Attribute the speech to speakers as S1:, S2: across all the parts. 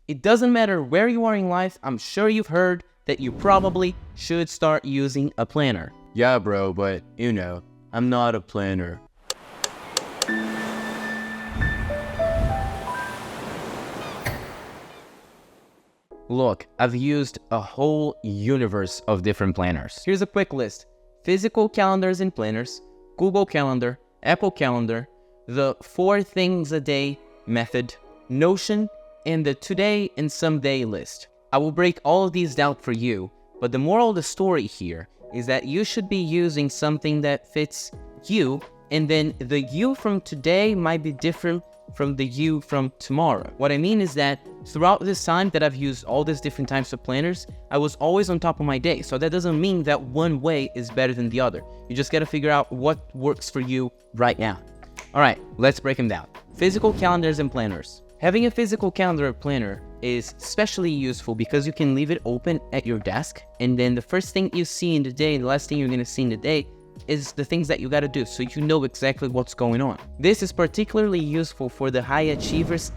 S1: It doesn't matter where you are in life, I'm sure you've heard that you probably should start using a planner.
S2: Yeah, bro, but I'm not a planner.
S1: Look, I've used a whole universe of different planners. Here's a quick list. Physical calendars and planners, Google Calendar, Apple Calendar, the 4 things a day method, Notion, and the today and someday list. I will break all of these down for you, but the moral of the story here is that you should be using something that fits you, and then the you from today might be different from the you from tomorrow. What I mean is that throughout this time that I've used all these different types of planners, I was always on top of my day. So that doesn't mean that one way is better than the other. You just got to figure out what works for you right now. All right, let's break them down. Physical calendars and planners. Having a physical calendar or planner is especially useful because you can leave it open at your desk, and then the first thing you see in the day, the last thing you're going to see in the day is the things that you got to do, so you know exactly what's going on. This is particularly useful for the high achievers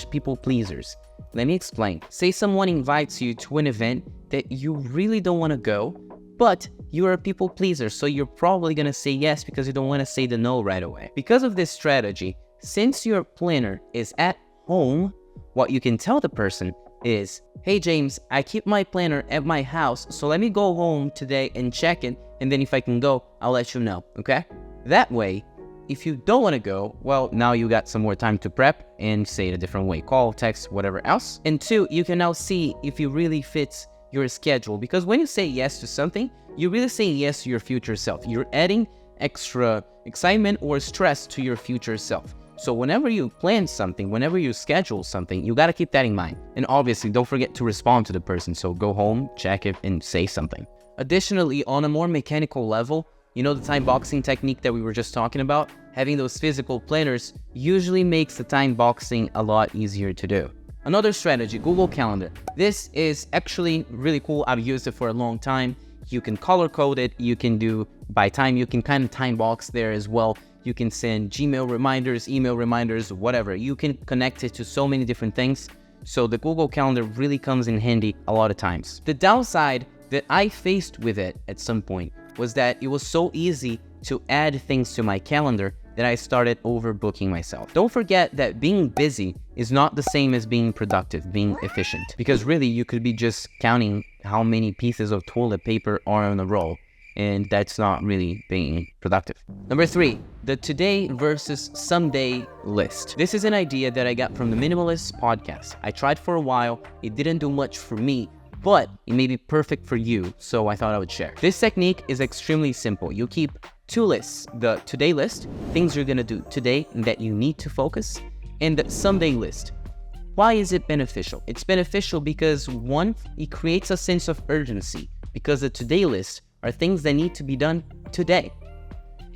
S1: / people pleasers. Let me explain. Say someone invites you to an event that you really don't want to go, but you're a people pleaser, so you're probably going to say yes because you don't want to say the no right away. Because of this strategy, since your planner is at home, what you can tell the person is, hey James, I keep my planner at my house, so let me go home today and check it, and then if I can go, I'll let you know, okay? That way, if you don't want to go, well, now you got some more time to prep and say it a different way, call, text, whatever else. And 2, you can now see if it really fits your schedule, because when you say yes to something, you're really saying yes to your future self. You're adding extra excitement or stress to your future self. So whenever you plan something, whenever you schedule something, you got to keep that in mind. And obviously, don't forget to respond to the person. So go home, check it, and say something. Additionally, on a more mechanical level, you know the time boxing technique that we were just talking about? Having those physical planners usually makes the time boxing a lot easier to do. Another strategy, Google Calendar. This is actually really cool. I've used it for a long time. You can color code it. You can do by time. You can kind of time box there as well. You can send Gmail reminders, email reminders, whatever. You can connect it to so many different things. So the Google Calendar really comes in handy a lot of times. The downside that I faced with it at some point was that it was so easy to add things to my calendar that I started overbooking myself. Don't forget that being busy is not the same as being productive, being efficient. Because really, you could be just counting how many pieces of toilet paper are on a roll, and that's not really being productive. Number 3, the today versus someday list. This is an idea that I got from the Minimalists podcast. I tried for a while, it didn't do much for me, but it may be perfect for you, so I thought I would share. This technique is extremely simple. You keep 2 lists, the today list, things you're gonna do today that you need to focus, and the someday list. Why is it beneficial? It's beneficial because 1, it creates a sense of urgency, because the today list are things that need to be done today.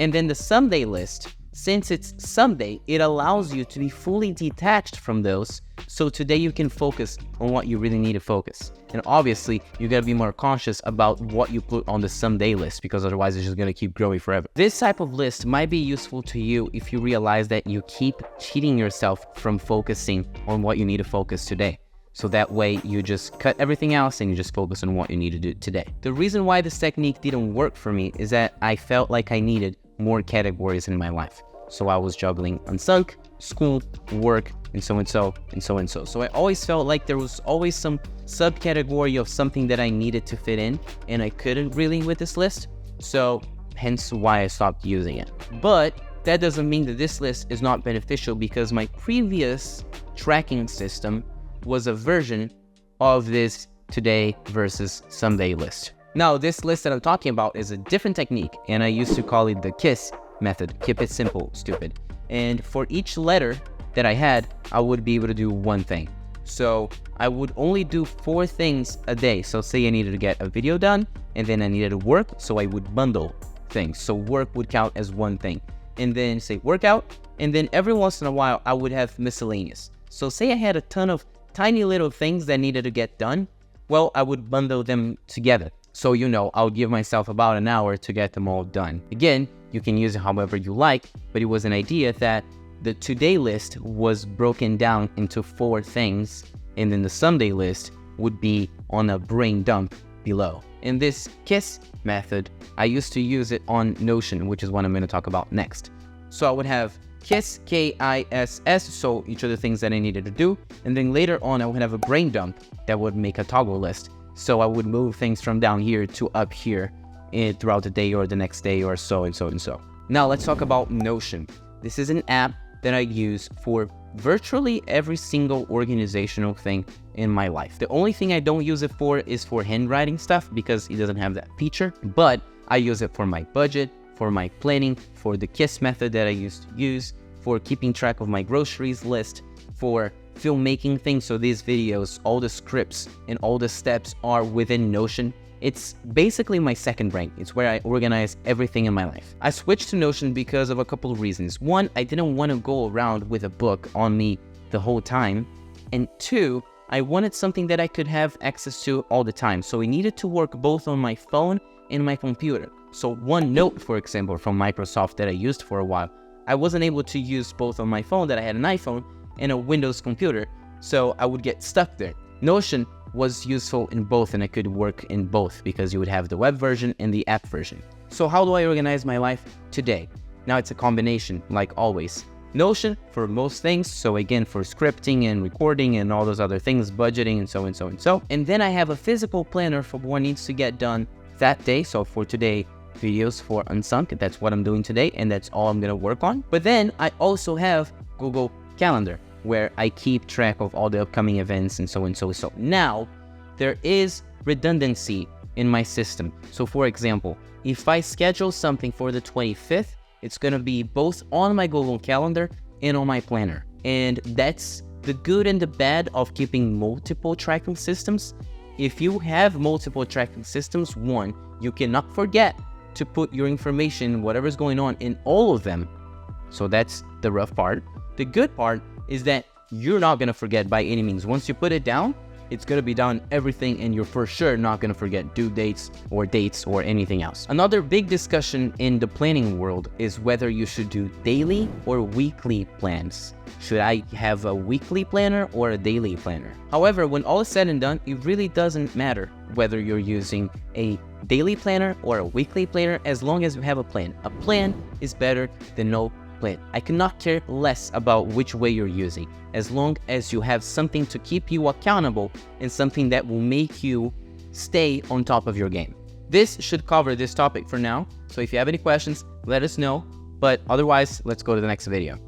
S1: And then the someday list, since it's someday, it allows you to be fully detached from those, so today you can focus on what you really need to focus. And obviously, you gotta be more conscious about what you put on the someday list, because otherwise it's just gonna keep growing forever. This type of list might be useful to you if you realize that you keep cheating yourself from focusing on what you need to focus today. So that way you just cut everything else and you just focus on what you need to do today. The reason why this technique didn't work for me is that I felt like I needed more categories in my life. So I was juggling unsunk, school, work, and so and so, and so and so. So I always felt like there was always some subcategory of something that I needed to fit in, and I couldn't really with this list. So hence why I stopped using it. But that doesn't mean that this list is not beneficial, because my previous tracking system was a version of this today versus someday list. Now, this list that I'm talking about is a different technique, and I used to call it the KISS method. Keep it simple, stupid. And for each letter that I had, I would be able to do one thing. So I would only do 4 things a day. So say I needed to get a video done, and then I needed to work, so I would bundle things. So work would count as one thing. And then say workout, and then every once in a while, I would have miscellaneous. So say I had a ton of tiny little things that needed to get done, well, I would bundle them together. So, I would give myself about an hour to get them all done. Again, you can use it however you like, but it was an idea that the today list was broken down into 4 things and then the someday list would be on a brain dump below. In this KISS method, I used to use it on Notion, which is what I'm going to talk about next. So I would have KISS, K-I-S-S, so each of the things that I needed to do, and then later on I would have a brain dump that would make a toggle list. So I would move things from down here to up here throughout the day or the next day or so and so and so. Now let's talk about Notion. This is an app that I use for virtually every single organizational thing in my life. The only thing I don't use it for is for handwriting stuff because it doesn't have that feature, but I use it for my budget, for my planning, for the KISS method that I used to use, for keeping track of my groceries list, for filmmaking things. So these videos, all the scripts and all the steps are within Notion. It's basically my second brain. It's where I organize everything in my life. I switched to Notion because of a couple of reasons. One, I didn't want to go around with a book on me the whole time. And two, I wanted something that I could have access to all the time. So it needed to work both on my phone and my computer. So OneNote, for example, from Microsoft that I used for a while, I wasn't able to use both on my phone, that I had an iPhone, and a Windows computer. So I would get stuck there. Notion was useful in both, and it could work in both because you would have the web version and the app version. So how do I organize my life today? Now it's a combination, like always. Notion for most things, so again for scripting and recording and all those other things, budgeting and so and so and so. And then I have a physical planner for what needs to get done that day. So for today, videos for Unsunk, that's what I'm doing today, and that's all I'm gonna work on. But then I also have Google Calendar, where I keep track of all the upcoming events and so and so and so. Now, there is redundancy in my system. So for example, if I schedule something for the 25th, it's gonna be both on my Google Calendar and on my planner. And that's the good and the bad of keeping multiple tracking systems. If you have multiple tracking systems, one, you cannot forget to put your information, whatever's going on, in all of them. So that's the rough part. The good part is that you're not going to forget by any means. Once you put it down, it's going to be down everything, and you're for sure not going to forget due dates or anything else. Another big discussion in the planning world is whether you should do daily or weekly plans. Should I have a weekly planner or a daily planner? However, when all is said and done, it really doesn't matter whether you're using a daily planner or a weekly planner, as long as you have a plan. A plan is better than no plan. I cannot care less about which way you're using, as long as you have something to keep you accountable and something that will make you stay on top of your game. This should cover this topic for now. So if you have any questions, let us know. But otherwise, let's go to the next video.